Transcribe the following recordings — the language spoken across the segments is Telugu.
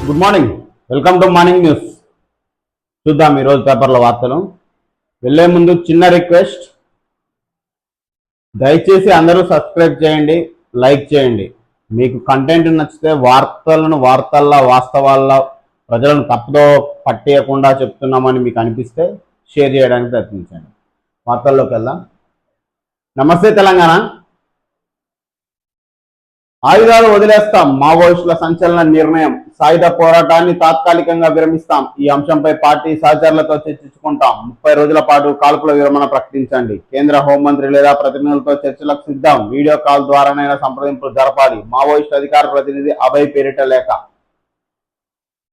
Good morning, welcome to morning news. చూద్దాం ఈరోజు పేపర్ల వార్తలు. వెళ్ళే ముందు చిన్న రిక్వెస్ట్, దయచేసి అందరూ సబ్స్క్రైబ్ చేయండి, లైక్ చేయండి. మీకు కంటెంట్ నచ్చితే వార్తల్లా వాస్తవాల్లో ప్రజలను తప్పుదో పట్టేయకుండా చెప్తున్నామని మీకు అనిపిస్తే షేర్ చేయడానికి ప్రయత్నించండి. వార్తల్లోకి వెళ్దాం. నమస్తే తెలంగాణ. ఆయుధాలు వదిలేస్తాం, మావోయిస్టుల సంచలన నిర్ణయం. సాయుధ పోరాటాన్ని తాత్కాలికంగా విరమిస్తాం. ఈ అంశంపై పార్టీ సహచరులతో చర్చించుకుంటాం. 30 రోజుల పాటు కాల్పుల విరమణ ప్రకటించండి. కేంద్ర హోంమంత్రి లేదా ప్రతినిధులతో చర్చలకు సిద్ధం. వీడియో కాల్ ద్వారానైనా సంప్రదింపులు జరపాలి. మావోయిస్టు అధికార ప్రతినిధి అభయ్ పేరిట లేఖ.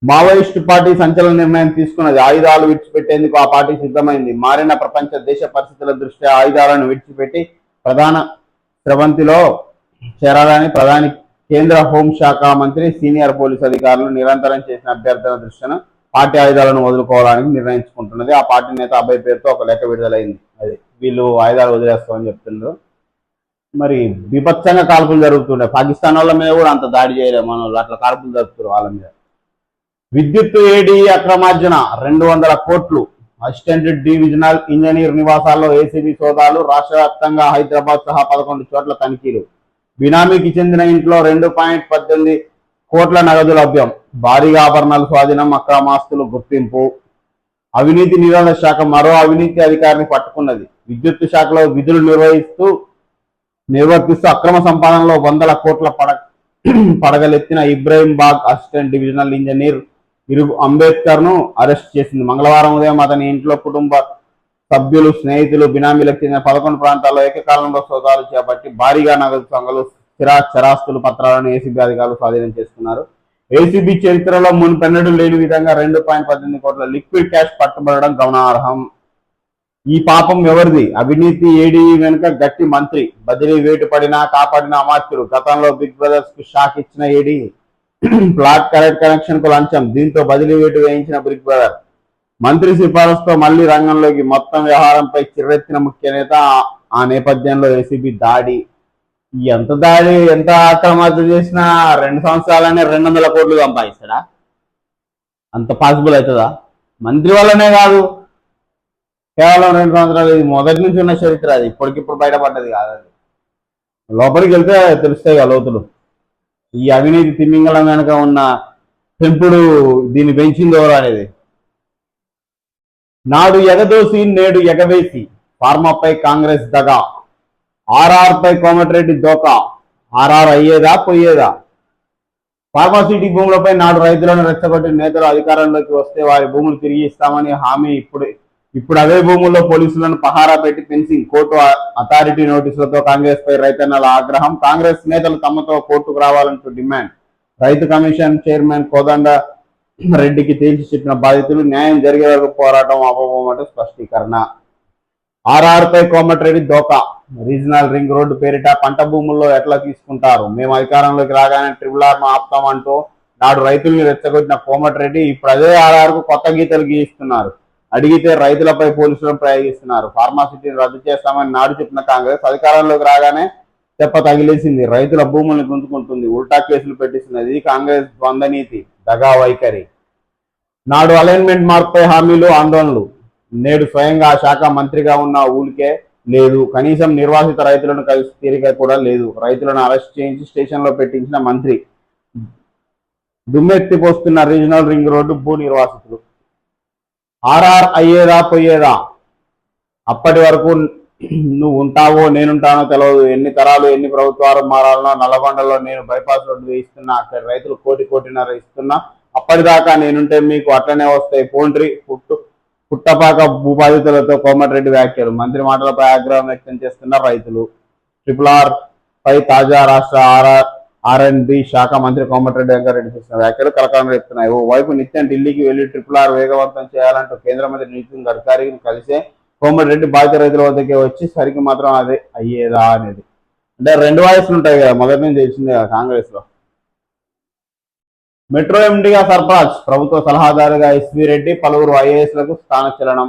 మావోయిస్టు పార్టీ సంచలన నిర్ణయం తీసుకున్నది. ఆయుధాలు విడిచిపెట్టేందుకు ఆ పార్టీ సిద్ధమైంది. మారిన ప్రపంచ దేశ పరిస్థితుల దృష్ట్యా ఆయుధాలను విడిచిపెట్టి ప్రధాన స్రవంతిలో చేరాలని ప్రధాని కేంద్ర హోంశాఖ మంత్రి సీనియర్ పోలీసు అధికారులు నిరంతరం చేసిన అభ్యర్థన దృష్ట్యా పార్టీ ఆయుధాలను వదులుకోవడానికి నిర్ణయించుకుంటున్నది. ఆ పార్టీ నేత అభయ్ పేరుతో ఒక లేఖ విడుదలైంది. అది వీళ్ళు ఆయుధాలు వదిలేస్తామని చెప్తున్నారు. మరి విభత్సంగా కాల్పులు జరుగుతుండే. పాకిస్తాన్ వాళ్ళ మీద కూడా అంత దాడి చేయలేము, మన వాళ్ళు అట్లా కాల్పులు జరుపుతారు వాళ్ళ మీద. విద్యుత్ ఏడీ అక్రమార్జన 200 కోట్లు. అసిస్టెంట్ డివిజనల్ ఇంజనీర్ నివాసాల్లో ఏసీబీ సోదాలు. రాష్ట్ర వ్యాప్తంగా హైదరాబాద్ సహా 11 చోట్ల తనిఖీలు. బినామీకి చెందిన ఇంట్లో 2.18 కోట్ల నగదు లభ్యం. భారీగా ఆభరణాలు స్వాధీనం. అక్రమాస్తులు గుర్తింపు. అవినీతి నిరోధక శాఖ మరో అవినీతి అధికారిని పట్టుకున్నది. విద్యుత్ శాఖలో విధులు నిర్వర్తిస్తూ అక్రమ సంపాదనలో 100 కోట్ల పడగలెత్తిన ఇబ్రహీంబాగ్ అసిస్టెంట్ డివిజనల్ ఇంజనీర్ ఇరుగు అంబేద్కర్ ను అరెస్ట్ చేసింది. మంగళవారం ఉదయం అతని ఇంట్లో కుటుంబ సభ్యులు, స్నేహితులు, బినామీలకు చెందిన 11 ప్రాంతాల్లో ఏకకాలంలో సోదాలు చేపట్టి భారీగా నగదు సంఘాలు, చరాస్తులు పత్రాలను ఏసీబీ అధికారులు స్వాధీనం చేసుకున్నారు. ఏసీబీ చరిత్రలో మునుపెన్నడూ లేని విధంగా 2.18 కోట్ల లిక్విడ్ క్యాష్ పట్టుబడడం గమనార్హం. ఈ పాపం ఎవరిది? అవినీతి ఏడీ వెనుక గట్టి మంత్రి. బదిలీ వేటు పడినా కాపాడిన అమాత్యులు. గతంలో బిగ్ బ్రదర్స్ కు షాక్ ఇచ్చిన ఏడీ. ప్లాట్ కనెక్షన్ కు లంచం. దీంతో బదిలీ వేటు వేయించిన బిగ్ బ్రదర్. మంత్రి సిఫారసుతో మళ్లీ రంగంలోకి. మొత్తం వ్యవహారంపై చిర్రెత్తిన ముఖ్య నేత. ఆ నేపథ్యంలో ఏసీబీ దాడి. ఎంత అక్రమార్జన చేసినా 2 సంవత్సరాలనే 200 కోట్లు సంపాదిస్తాడా? అంత పాసిబుల్ అవుతుందా? మంత్రి వల్లనే కాదు, కేవలం 2 సంవత్సరాలు. ఇది మొదటి నుంచి ఉన్న చరిత్ర. అది ఇప్పటికిప్పుడు బయటపడ్డది కాదు. అది లోపలికి వెళ్తే తెలుస్తాయి కదా లోతులు. ఈ అవినీతి తిమింగళం వెనుక ఉన్న పెంపుడు, దీన్ని పెంచింది ఎవరు అనేది. నాడు ఎగదోసి నేడు ఎగవేసి. ఫార్మాపై కాంగ్రెస్ దగా. ఆర్ఆర్పై కోమటిరెడ్డి దోకా. ఆర్ఆర్ అయ్యేదా పోయేదా? ఫార్మాసిటీ భూములపై నాడు రైతులను రెచ్చగొట్టిన నేతలు అధికారంలోకి వస్తే వారి భూములు తిరిగి ఇస్తామని హామీ. ఇప్పుడు అవే భూముల్లో పోలీసులను పహారా పెట్టి ఫెన్సింగ్. కోర్టు అథారిటీ నోటీసులతో కాంగ్రెస్ పై రైతన్నల ఆగ్రహం. కాంగ్రెస్ నేతలు తమతో కోర్టుకు రావాలంటూ డిమాండ్. రైతు కమిషన్ చైర్మన్ కోదండ రెడ్డికి తేల్చి చెప్పిన బాధితులు. న్యాయం జరిగే వరకు పోరాటం ఆపబోమంటూ స్పష్టీకరణ. ఆర్ఆర్పై కోమటిరెడ్డి దోకా. రీజనల్ రింగ్ రోడ్డు పేరిట పంట భూముల్లో ఎట్లా తీసుకుంటారు? మేము అధికారంలోకి రాగానే ట్రిపుల్-ఆర్ ఆపుతామంటూ నాడు రైతుల్ని రెచ్చగొట్టిన కోమటిరెడ్డి ఇప్పుడు అదే ఆర్ఆర్ కు కొత్త గీతలు గీయిస్తున్నారు. అడిగితే రైతులపై పోలీసులను ప్రయోగిస్తున్నారు. ఫార్మాసిటీని రద్దు చేస్తామని నాడు చెప్పిన కాంగ్రెస్ అధికారంలోకి రాగానే తెప్ప తగిలేసింది. రైతుల భూముల్ని గుంజుకుంటుంది. ఉల్టా కేసులు పెట్టిస్తున్నది. ఇది కాంగ్రెస్ ద్వంద్వ నీతి, దగా వైఖరి. నాడు అలైన్మెంట్ మార్పుపై హామీలు, ఆందోళనలు. నేడు స్వయంగా ఆ శాఖ మంత్రిగా ఉన్న ఊలికే లేదు. కనీసం నిర్వాసిత రైతులను కలిసి తీరిక కూడా లేదు. రైతులను అరెస్ట్ చేయించి స్టేషన్లో పెట్టించిన మంత్రి. దుమ్మెత్తిపోస్తున్న రీజనల్ రింగ్ రోడ్డు భూ నిర్వాసితులు. ఆర్ఆర్ అయ్యేదా పోయేదా? అప్పటి వరకు నువ్వు ఉంటావో నేనుంటానో తెలియదు. ఎన్ని తరాలు ఎన్ని ప్రభుత్వాలు మారాలనో. నల్లగొండలో నేను బైపాస్ రోడ్డు వేయిస్తున్నా, అక్కడ రైతులు కోటిన్నర ఇస్తున్నా. అప్పటిదాకా నేనుంటే మీకు అట్లనే వస్తాయి పోండ్రి. పుట్టపాక భూబాధితులతో కోమటిరెడ్డి వ్యాఖ్యలు. మంత్రి మాటలపై ఆగ్రహం వ్యక్తం చేస్తున్న రైతులు. ట్రిపుల్-ఆర్ పై తాజా రాష్ట్ర ఆర్ఎండ్బి శాఖ మంత్రి కోమటిరెడ్డి వెంకటరెడ్డి చేసిన వ్యాఖ్యలు కలకలం రేపుతున్నాయి. ఓవైపు నిత్యం ఢిల్లీకి వెళ్లి ట్రిపుల్-ఆర్ వేగవంతం చేయాలంటూ కేంద్ర మంత్రి నితిన్ గడ్కరీని కలిసే కోమటిరెడ్డి బాధిత రైతుల వద్దకే వచ్చి సరికి మాత్రం అదే అయ్యేదా అనేది. అంటే 2 వాయిస్లు ఉంటాయి కదా, మొదటి నుంచి తెలిసిందే కదా కాంగ్రెస్ లో. మెట్రో ఎండీగా సర్ఫరాజ్. ప్రభుత్వ సలహాదారుగా ఎస్వీ రెడ్డి. పలువురు ఐఏఎస్లకు స్థానచలనం.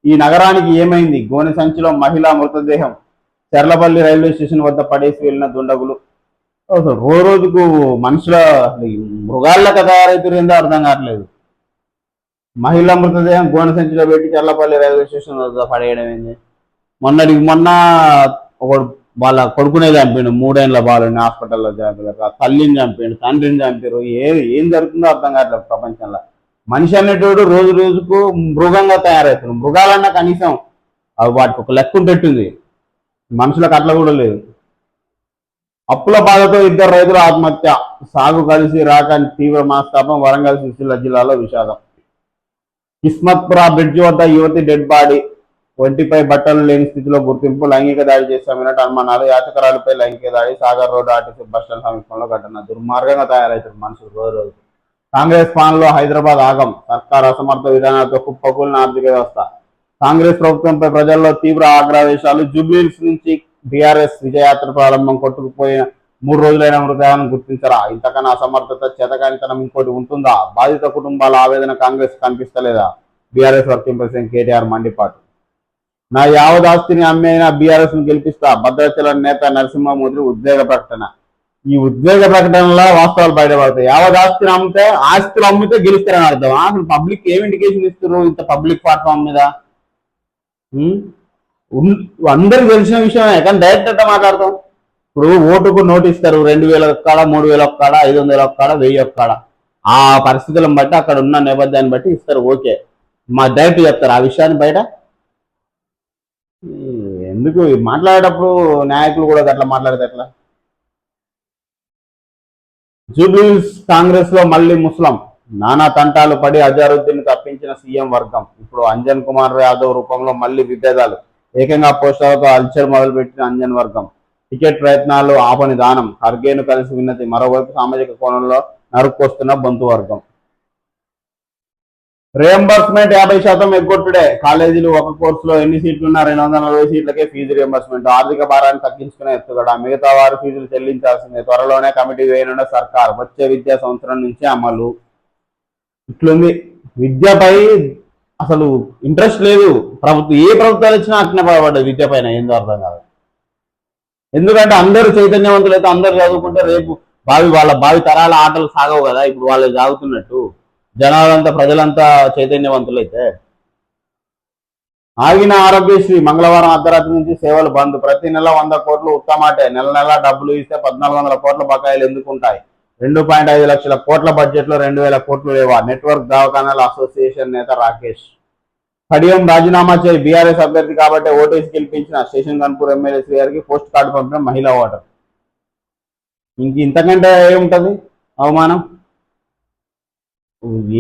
ఈ నగరానికి ఏమైంది? గోనె సంచిలో మహిళా మృతదేహం. చెర్లపల్లి రైల్వే స్టేషన్ వద్ద పడేసి వెళ్లిన దుండగులు. అసలు రోజుకు మనుషుల ఈ మృగాల్లోకి తయారైతున్నారు ఏందో అర్థం కావట్లేదు. మహిళా మృతదేహం గోనె సంచిలో పెట్టి చల్లపల్లి రైల్వే స్టేషన్ వద్ద పడేయడం ఏంది. మొన్న ఒకడు వాళ్ళ కొడుకునే చంపిండు, 3 ఏళ్ల బాలుని హాస్పిటల్లో చంపారు, తల్లిని చంపిండు, తండ్రిని చంపారు. ఏం జరుగుతుందో అర్థం కావట్లేదు ప్రపంచంలో. మనిషి అనేటోడు రోజు రోజుకు మృగంగా తయారవుతుంది. మృగాలన్నా కనీసం వాటికి ఒక లెక్క ఉంటట్టుంది, మనుషులకు అట్లా కూడా లేదు. అప్పుల బాధతో 2 రైతులు ఆత్మహత్య, సాగు కలిసి రాక తీవ్ర మనస్తాపం, వరంగల్ సిరిసిల్ల జిల్లాలో విషాదం. కిస్మత్పురా బ్రిడ్జి వద్ద యువతి డెడ్ బాడీ, ఒంటిపై బట్టలు లేని స్థితిలో గుర్తింపు, లైంగిక దాడి చేశామన్నట్టు అనుమానాలు, యాచకరాలపై లైంగిక దాడి, సాగర్ రోడ్డు ఆర్టీసీ బస్టాండ్ సమీపంలో ఘటన. దుర్మార్గంగా తయారవుతారు మనుషులు రోజు రోజు. కాంగ్రెస్ పాలనలో హైదరాబాద్ ఆగం, సర్కార్ అసమర్థ విధానాలతో కుప్పకూలిన ఆర్థిక వ్యవస్థ. కాంగ్రెస్ ప్రభుత్వంపై ప్రజల్లో తీవ్ర ఆగ్రహవేశాలు. జూబ్లీహిల్స్ నుంచి బీఆర్ఎస్ విజయయాత్ర ప్రారంభం. కొట్టుకుపోయిన 3 రోజులైన మృతదేహాలను గుర్తించరా? ఇంతకన్నా అసమర్థత, చేతకానితనం ఇంకోటి ఉంటుందా? బాధిత కుటుంబాల ఆవేదన కాంగ్రెస్ కనిపిస్తలేదా? బీఆర్ఎస్ వర్కింగ్ ప్రెసిడెంట్ కేటీఆర్ మండిపాటు. నా యావదాస్తిని అమ్మేనా బీఆర్ఎస్ ను గెలిపిస్తా, భద్రాచలం నేత నరసింహమూర్తి ఉద్వేగ ప్రకటన. ఈ ఉద్వేగ ప్రకటనలో వాస్తవాలు బయటపడతాయి. యావదాస్తిని అమ్మితే, ఆస్తులు అమ్మితే గెలుస్తారని అర్థం. అసలు పబ్లిక్ ఏం ఇండికేషన్ ఇస్తున్నారు ఇంత పబ్లిక్ ప్లాట్ఫామ్ మీద? అందరికి తెలిసిన విషయమే, కానీ డైరెక్ట్ అంటే మాట్లాడతాం. ఇప్పుడు ఓటుకు నోటు ఇస్తారు, 2000 ఒక్కడ, 3000 ఒక్కడ, 500 ఒక్కడ, 1000 ఒక్కడ. ఆ పరిస్థితులను బట్టి, అక్కడ ఉన్న నేపథ్యాన్ని బట్టి ఇస్తారు. ఓకే, మా డైరెక్ట్ చెప్తారు ఆ విషయాన్ని బయట. ఎందుకు మాట్లాడేటప్పుడు నాయకులు కూడా అట్లా మాట్లాడితే ఎట్లా? జూబ్లీహిల్స్ కాంగ్రెస్ లో మళ్ళీ ముస్లిం, నానా తంటాలు పడి అజారుద్దీన్ తప్పించిన సీఎం వర్గం. ఇప్పుడు అంజన్ కుమార్ యాదవ్ రూపంలో మళ్ళీ విభేదాలు. ఏకంగా పోస్టర్లతో అల్చర్ మొదలుపెట్టిన అంజన్ వర్గం. టికెట్ ప్రయత్నాలు ఆపని దానం, ఖర్గేను కలిసి విన్నతి. మరోవైపు సామాజిక కోణంలో నరుక్కొస్తున్న బంతు వర్గం. రియంబర్స్మెంట్ 50% ఎగ్గొట్టుడే. కాలేజీలు ఒక కోర్సులో ఎన్ని సీట్లున్నా 240 సీట్లకే ఫీజు రియంబర్స్మెంట్. ఆర్థిక భారాన్ని తగ్గించుకునే ఎత్తుగడ. మిగతా వారు ఫీజులు చెల్లించాల్సిందే. త్వరలోనే కమిటీ వేయనున్న సర్కార్. వచ్చే విద్యా సంవత్సరం నుంచి అమలు. ఇట్లుంది. విద్యపై అసలు ఇంట్రెస్ట్ లేదు ప్రభుత్వం. ఏ ప్రభుత్వాలు వచ్చినా అట్నే పడబడ్డది విద్య పైన, ఏందో అర్థం కాదు. ఎందుకంటే అందరూ చైతన్యవంతులు అయితే అందరూ చదువుకుంటే రేపు వాళ్ళ భావి తరాల ఆటలు సాగవు కదా. ఇప్పుడు వాళ్ళు సాగుతున్నట్టు జనాలంతా, ప్రజలంతా చైతన్యవంతులైతే. ఆగిన ఆరోగ్యశ్రీ. మంగళవారం అర్ధరాత్రి నుంచి సేవలు బంద్. ప్రతి నెల 100 కోట్లు ఉత్తమాటే. నెల నెల డబ్బులు ఇస్తే 1400 కోట్ల బకాయిలు ఎందుకుంటాయి? 2.5 లక్షల కోట్ల బడ్జెట్ లో 2000 కోట్లు లేవా? నెట్వర్క్ దవాఖానాల అసోసియేషన్ నేత రాకేష్. కడియం రాజీనామా చేయి, బీఆర్ఎస్ అభ్యర్థి కాబట్టి ఓటేసి గెలిపించిన స్టేషన్ గన్పూర్ ఎమ్మెల్యే శ్రీ గారికి పోస్ట్ కార్డు పంపిన మహిళా ఓటర్. ఇంతకంటే ఏముంటది అవమానం?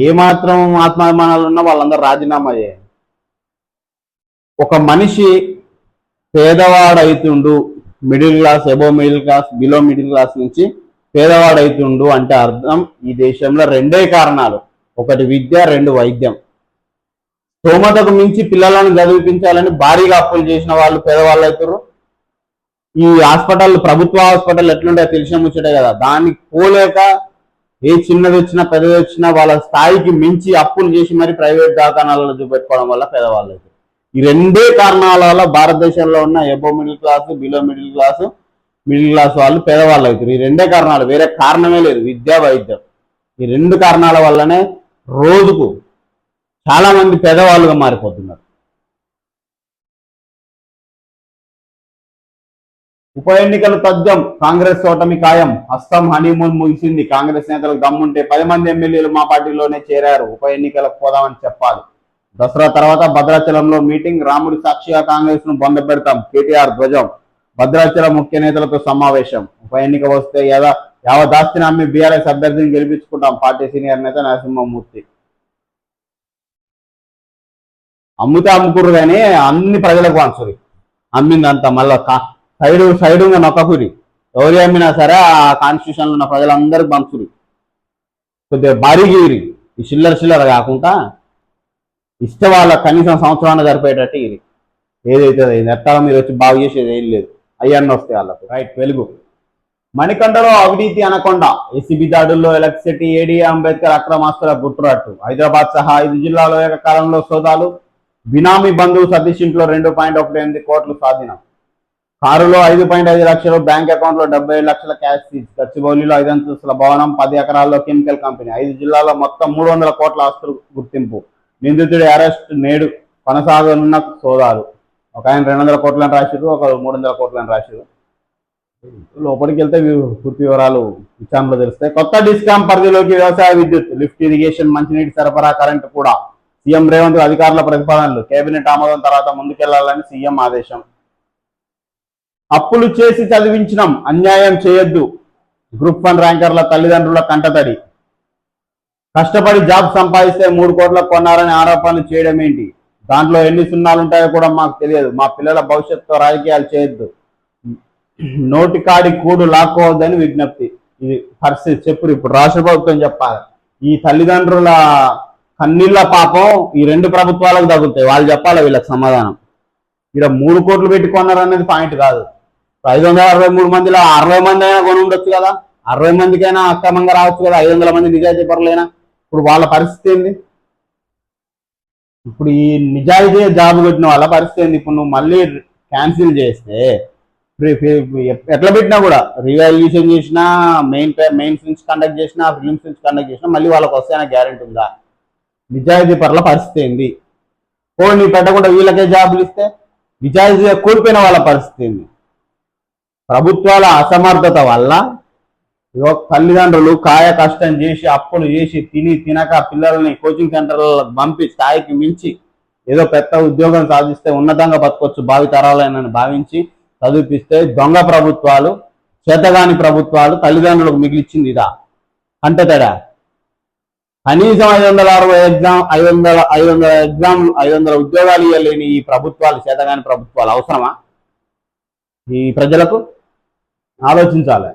ఏమాత్రం ఆత్మాభిమానాలు ఉన్నా వాళ్ళందరూ రాజీనామా చేయాలి. ఒక మనిషి పేదవాడైతుండు, middle class, above middle class, below middle class నుంచి పేదవాడైతుండు అంటే అర్థం ఈ దేశంలో 2 కారణాలు. ఒకటి విద్య, 2 వైద్యం. స్తోమతకు మించి పిల్లలను చదివించాలని భారీగా అప్పులు చేసిన వాళ్ళు పేదవాళ్ళు అవుతారు. ఈ హాస్పిటల్, ప్రభుత్వ హాస్పిటల్ ఎట్లుంటే తెలిసిన ముచ్చటే కదా. దానికి పోలేక ఏ చిన్నది వచ్చినా పెద్దది వచ్చినా వాళ్ళ స్థాయికి మించి అప్పులు చేసి మరి ప్రైవేట్ దవాఖానాలను చూపెట్టుకోవడం వల్ల పేదవాళ్ళు అవుతారు. ఈ 2 కారణాల వల్ల భారతదేశంలో ఉన్న above middle class, below middle class, middle class వాళ్ళు పేదవాళ్ళు అవుతారు. ఈ 2 కారణాలు, వేరే కారణమే లేదు. విద్య, వైద్యం. ఈ 2 కారణాల వల్లనే రోజుకు చాలా మంది పేదవాళ్ళుగా మారిపోతున్నారు. ఉప ఎన్నికలు తథ్యం, కాంగ్రెస్ ఓటమి ఖాయం. హస్తం హనీమూన్ ముగిసింది. కాంగ్రెస్ నేతలకు దమ్ముంటే 10 మంది ఎమ్మెల్యేలు మా పార్టీలోనే చేరారు. ఉప ఎన్నికలకు పోదామని చెప్పాలి. దసరా తర్వాత భద్రాచలంలో మీటింగ్. రాముడి సాక్షిగా కాంగ్రెస్ ను బొంద పెడతాం, కేటీఆర్ ధ్వజం. భద్రాచలం ముఖ్య నేతలతో సమావేశం. ఉప ఎన్నిక వస్తే యావదాస్తిని అమ్మి బీఆర్ఎస్ అభ్యర్థిని గెలిపించుకుంటాం, పార్టీ సీనియర్ నేత నరసింహమూర్తి. అమ్ముతే అమ్ముకురు కానీ అన్ని ప్రజలకు పంచురి. అమ్మిందంతా మళ్ళా సైడుగా నొక్కకురి. ఎవరు అమ్మినా సరే ఆ కాన్స్టిట్యూషన్ లో ఉన్న ప్రజలందరికి పంచురి. కొద్దిగా భారీగా ఇరి. ఈ చిల్లర కాకుండా ఇస్తే వాళ్ళ కనీసం సంవత్సరాన్ని సరిపోయేటట్టు ఇది ఏదైతే నెట్టాలో మీరు వచ్చి బాగు చేసేది ఏం లేదు. అయ్యన్న వస్తాయి వాళ్ళకు. రైట్. వెలుగు. మణికంఠలో అవినీతి అనకొండ. ఏసీబీ దాడుల్లో ఎలక్ట్రిసిటీ, ఏడీ అంబేద్కర్ అక్రమాస్తుల గుట్టురట్టు. హైదరాబాద్ సహా 5 జిల్లాల్లో ఏకకాలంలో సోదాలు. బినామీ బంధువు సతీష్ ఇంట్లో 2.18 కోట్లు స్వాధీనం. కారులో 5.5 లక్షలు, బ్యాంక్ అకౌంట్ లో 77 లక్షల క్యాష్ సీజ్. గచ్చిబౌలిలో 5 అంతస్తుల భవనం, 10 ఎకరాల్లో కెమికల్ కంపెనీ. 5 జిల్లాల్లో మొత్తం 300 కోట్ల ఆస్తులు గుర్తింపు. నిందితుడి అరెస్ట్ నేడు కొనసాగనున్న సోదాలు. ఒక ఆయన 200 కోట్లని రాశారు, ఒక 300 కోట్లని రాశారు. లోపలికి వెళ్తే పూర్తి వివరాలు విచారణలో తెలుస్తాయి. కొత్త డిస్కామ్ పరిధిలోకి వ్యవసాయ విద్యుత్, లిఫ్ట్ ఇరిగేషన్, మంచినీటి సరఫరా, కరెంటు కూడా. సీఎం రేవంత్ అధికారుల ప్రతిపాదనలు. కేబినెట్ ఆమోదం తర్వాత ముందుకెళ్లాలని సీఎం ఆదేశం. అప్పులు చేసి చదివించినాం, అన్యాయం చేయొద్దు. గ్రూప్ 1 ర్యాంకర్ల తల్లిదండ్రుల కంటతడి. కష్టపడి జాబ్ సంపాదిస్తే 3 కోట్లకు కొన్నారని ఆరోపణలు చేయడం ఏంటి? దాంట్లో ఎన్ని సున్నాలుంటాయో కూడా మాకు తెలియదు. మా పిల్లల భవిష్యత్తుతో రాజకీయాలు చేయొద్దు. నోటికాడి కూడు లాక్కోవద్దని విజ్ఞప్తి. ఇది పరిస్థితి. చెప్పుడు ఇప్పుడు రాష్ట్ర ప్రభుత్వం చెప్పాలి. ఈ తల్లిదండ్రుల కన్నీళ్ళ పాపం ఈ 2 ప్రభుత్వాలకు తగులుతాయి. వాళ్ళు చెప్పాలి వీళ్ళకి సమాధానం. ఇక్కడ 3 కోట్లు పెట్టుకున్నారు అనేది పాయింట్ కాదు. 563 మందిలో 60 మంది అయినా కొని ఉండొచ్చు కదా. 60 మందికైనా అక్రమంగా రావచ్చు కదా. 500 మంది నిజాయితీ పరులైనా ఇప్పుడు వాళ్ళ పరిస్థితి ఏంది? ఇప్పుడు ఈ నిజాయితీ జాబ్ కొట్టిన వాళ్ళ పరిస్థితి ఏంది? ఇప్పుడు నువ్వు మళ్ళీ క్యాన్సిల్ చేస్తే ఎట్లా పెట్టినా కూడా రివాల్యూషన్ చేసినా, మెయిన్స్ నుంచి కండక్ట్ చేసినా, ఫిలిమ్స్ నుంచి కండక్ట్ చేసినా మళ్ళీ వాళ్ళకి వస్తాయన్న గ్యారెంటీ ఉందా? నిజాయితీ పరుల పరిస్థితి ఏంది? నీ పెట్టకుండా వీళ్ళకే జాబులు ఇస్తే నిజాయితీగా కోల్పోయిన వాళ్ళ పరిస్థితి ఏంది? ప్రభుత్వాల అసమర్థత వల్ల తల్లిదండ్రులు కాయ కష్టం చేసి, అప్పులు చేసి, తినక పిల్లల్ని కోచింగ్ సెంటర్లకు పంపి స్థాయికి మించి ఏదో పెద్ద ఉద్యోగం సాధిస్తే ఉన్నతంగా బతకొచ్చు భావితరాలైనని భావించి చదివిపిస్తే దొంగ ప్రభుత్వాలు, చేతగాని ప్రభుత్వాలు తల్లిదండ్రులకు మిగిలిచ్చింది ఇదా? అంటే తేడా. కనీసం 500 ఉద్యోగాలు ఇవ్వలేని ఈ ప్రభుత్వాలు, చేతగాని ప్రభుత్వాలు అవసరమా ఈ ప్రజలకు? ఆలోచించాలి.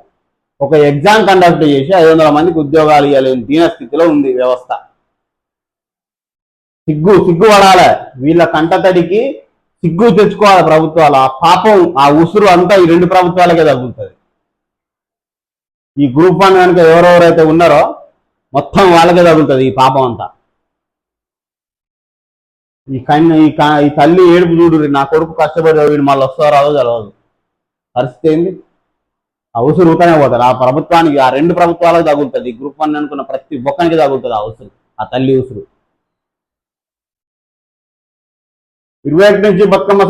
ఒక ఎగ్జామ్ కండక్ట్ చేసి 500 మందికి ఉద్యోగాలు ఇవ్వలేని దీన స్థితిలో ఉంది వ్యవస్థ. సిగ్గు పడాలి. వీళ్ళ కంటతడికి సిగ్గు తెచ్చుకోవాలి ప్రభుత్వాలు. ఆ పాపం, ఆ ఉసురు అంతా ఈ 2 ప్రభుత్వాలకే తగ్గుతుంది. ఈ గ్రూప్ 1 కనుక ఎవరెవరైతే ఉన్నారో మొత్తం వాళ్ళకే తగులుతుంది ఈ పాపం అంతా. ఈ తల్లి ఏడుపు చూడు. నా కొడుకు కష్టపడి వీడు మళ్ళీ వస్తారో రాదో తెలియదు. పరిస్థితి ఏంది? ఆ ఉసురు ఊతనే పోతారు. ఆ ప్రభుత్వానికి, ఆ 2 ప్రభుత్వాలకు తగులుతుంది. ఈ గ్రూప్ 1 అనుకున్న ప్రతి ఒక్కరికి తగులుతుంది ఆ ఉసురు, ఆ తల్లి ఉసురు. 21 నుంచి బతుకమ్మ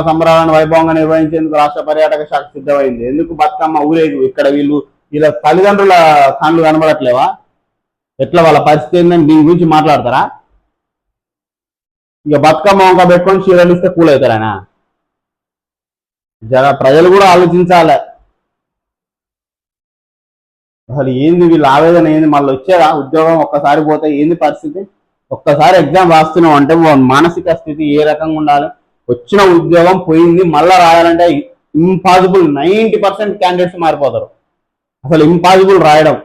సంబరాలను వైభవంగా నిర్వహించేందుకు రాష్ట్ర పర్యాటక శాఖ సిద్ధమైంది. ఎందుకు బతుకమ్మ ఊరేగు? ఇక్కడ వీళ్ళ తల్లిదండ్రుల కాళ్ళు కనబడట్లేవా? ఎట్లా వాళ్ళ పరిస్థితి ఏందని దీని గురించి మాట్లాడతారా? ఇక బతుకమ్మ వంక పెట్టుకొని చీరలు ఇస్తే కూల్ అవుతారా? ప్రజలు కూడా ఆలోచించాలి. అసలు ఏంది వీళ్ళ ఆవేదన ఏంది? మళ్ళీ వచ్చేదా ఉద్యోగం? ఒక్కసారి పోతే ఏంది పరిస్థితి? ఒక్కసారి ఎగ్జామ్ రాస్తున్నాం అంటే మానసిక స్థితి ఏ రకంగా ఉండాలి? వచ్చిన ఉద్యోగం పోయింది, మళ్ళీ రాయాలంటే ఇంపాసిబుల్. 90% క్యాండిడేట్స్ మారిపోతారు. అసలు ఇంపాసిబుల్ రాయడం.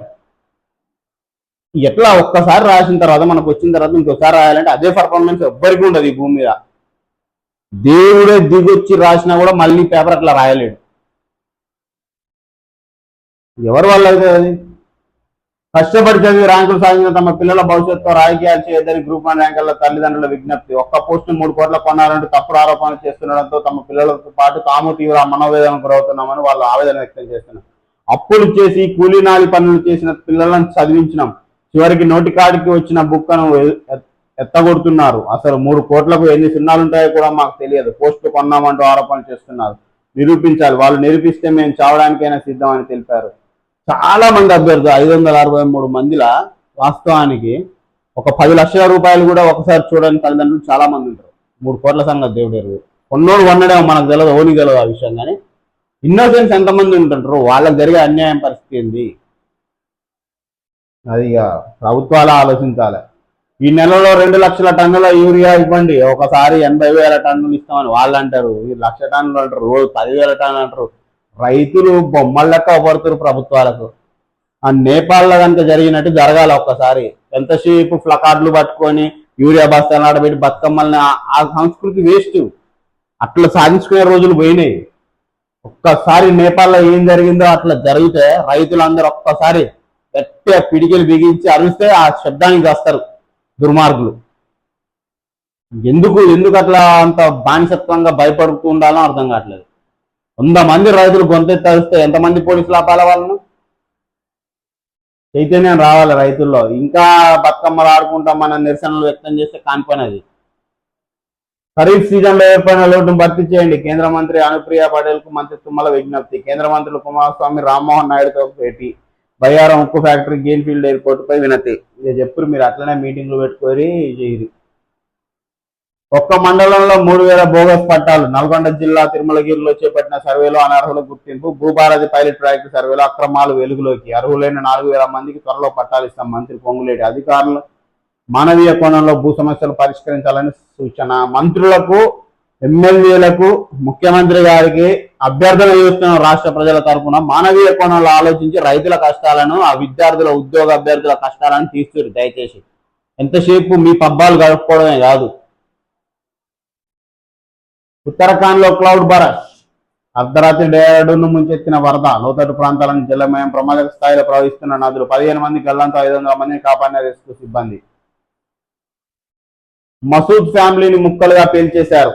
ఎట్లా ఒక్కసారి రాసిన తర్వాత మనకు వచ్చిన తర్వాత ఇంకోసారి రాయాలంటే అదే పర్ఫార్మెన్స్ ఎవ్వరికి ఉండదు ఈ భూమి మీద. దేవుడే దిగొచ్చి రాసినా కూడా మళ్ళీ పేపర్ అట్లా రాయలేడు. ఎవరి వల్ల అయితే అది? కష్టపడి చదివి ర్యాంకులు సాధించిన తమ పిల్లల భవిష్యత్తులో రాజకీయాలు చేయొద్దని గ్రూప్ 1 ర్యాంకర్ల తల్లిదండ్రుల విజ్ఞప్తి. ఒక్క పోస్టును 3 కోట్లకు కొన్నారంటూ తప్పుడు ఆరోపణలు చేస్తుండడంతో తమ పిల్లలతో పాటు తాము తీవ్ర మనోవేదనకు గురవుతున్నామని వాళ్ళు ఆవేదన వ్యక్తం చేస్తున్నారు. అప్పులు చేసి కూలీనాలి పనులు చేసిన పిల్లలను చదివించినాం, చివరికి నోటికాడికి వచ్చిన బుక్కను ఎత్తగొడుతున్నారు. అసలు 3 కోట్లకు ఎన్ని సున్నాలుంటాయో కూడా మాకు తెలియదు. పోస్టులు కొన్నామంటూ ఆరోపణలు చేస్తున్నారు. నిరూపించాలి. వాళ్ళు నిరూపిస్తే మేము చావడానికైనా సిద్ధమని తెలిపారు. చాలా మంది అభ్యర్థులు 563 మందిలా వాస్తవానికి ఒక 10 లక్షల రూపాయలు కూడా ఒకసారి చూడని తల్లిదండ్రులు చాలా మంది ఉంటారు. 3 కోట్ల సంగతి దేవుడు కొన్నోడు కొన్నడేమో మనకు తెలియదు, ఓనికి తెలియదు ఆ విషయం. కానీ ఇన్నోసెన్స్ ఎంతమంది ఉంటుంటారు? వాళ్ళకి జరిగే అన్యాయం పరిస్థితి ఏంది? అది ప్రభుత్వాలు ఆలోచించాలి. ఈ నెలలో 2 లక్షల టన్నుల యూరియా ఇవ్వండి, ఒకసారి 80,000 టన్నులు ఇస్తామని వాళ్ళు అంటారు. 1,00,000 టన్నులు అంటారు, రోజు 10,000 టన్నులు అంటారు. రైతులు బొమ్మల లెక్క పడుతున్నారు ప్రభుత్వాలకు. ఆ నేపాల్లో కనుక జరిగినట్టు జరగాలి ఒక్కసారి. ఎంతసేపు ప్లకార్డులు పట్టుకొని యూరియా బస్తాలు ఆడబెట్టి బతుకమ్మల్ని, ఆ సంస్కృతి వేస్ట్. అట్లా సాధించుకునే రోజులు పోయినాయి. ఒక్కసారి నేపాల్లో ఏం జరిగిందో అట్లా జరిగితే రైతులందరూ ఒక్కసారి గట్టిగా పిడికిలు బిగించి అరిస్తే ఆ శబ్దానికి వస్తారు దుర్మార్గులు. ఎందుకు అట్లా అంత బానిసత్వంగా భయపడుతూ ఉండాలో అర్థం కావట్లేదు. 100 మంది రైతులు గొంతెత్తి తరిస్తే ఎంతమంది పోలీసులు ఆపాల వాళ్ళను? చైతన్యం రావాలి రైతుల్లో. ఇంకా బతుకమ్మలు ఆడుకుంటాం మన నిరసనలు వ్యక్తం చేస్తే కానిపోయినది. ఖరీఫ్ సీజన్లో ఏర్పడిన లోటును భర్తీ చేయండి. కేంద్ర మంత్రి అనుప్రియ పటేల్ కు మంత్రి తుమ్మల విజ్ఞప్తి. కేంద్ర మంత్రులు కుమారస్వామి, రామ్మోహన్ నాయుడుతో భేటీ. బయ్యారం ఉక్కు ఫ్యాక్టరీ, గ్రీన్ఫీల్డ్ ఎయిర్పోర్ట్ పై వినతి. ఇక చెప్పురు మీరు అట్లనే మీటింగ్లు పెట్టుకొని చేయరు. ఒక్క మండలంలో 3000 బోగస్ పట్టాలు. నల్గొండ జిల్లా తిరుమలగిరిలో చేపట్టిన సర్వేలో అనర్హుల గుర్తింపు. భూభారతి పైలట్ ప్రాజెక్టు సర్వేలో అక్రమాలు వెలుగులోకి. అర్హులైన 4000 మందికి త్వరలో పట్టాలు ఇస్తాం మంత్రి పొంగులేటి. అధికారులు మానవీయ కోణంలో భూ సమస్యలు పరిష్కరించాలని సూచన. మంత్రులకు, ఎమ్మెల్యేలకు, ముఖ్యమంత్రి గారికి అభ్యర్థన చేస్తున్న రాష్ట్ర ప్రజల తరఫున మానవీయ కోణంలో ఆలోచించి రైతుల కష్టాలను, ఆ విద్యార్థుల, ఉద్యోగ అభ్యర్థుల కష్టాలను తీర్చురు దయచేసి. ఎంతసేపు మీ పబ్బాలు గడుపుకోవడమే కాదు. ఉత్తరాఖండ్ లో క్లౌడ్ బరస్. అర్ధరాత్రి డేరాడూన్ ముంచెత్తిన వరద. లోతట్టు ప్రాంతాలను జలమయం. ప్రమాదక స్థాయిలో ప్రవహిస్తున్న నదులు. 15 మంది గల్లంతో 500 మందిని కాపాడిన రెస్క్యూ సిబ్బంది. మసూద్ ఫ్యామిలీని ముక్కలుగా పేల్చేశారు.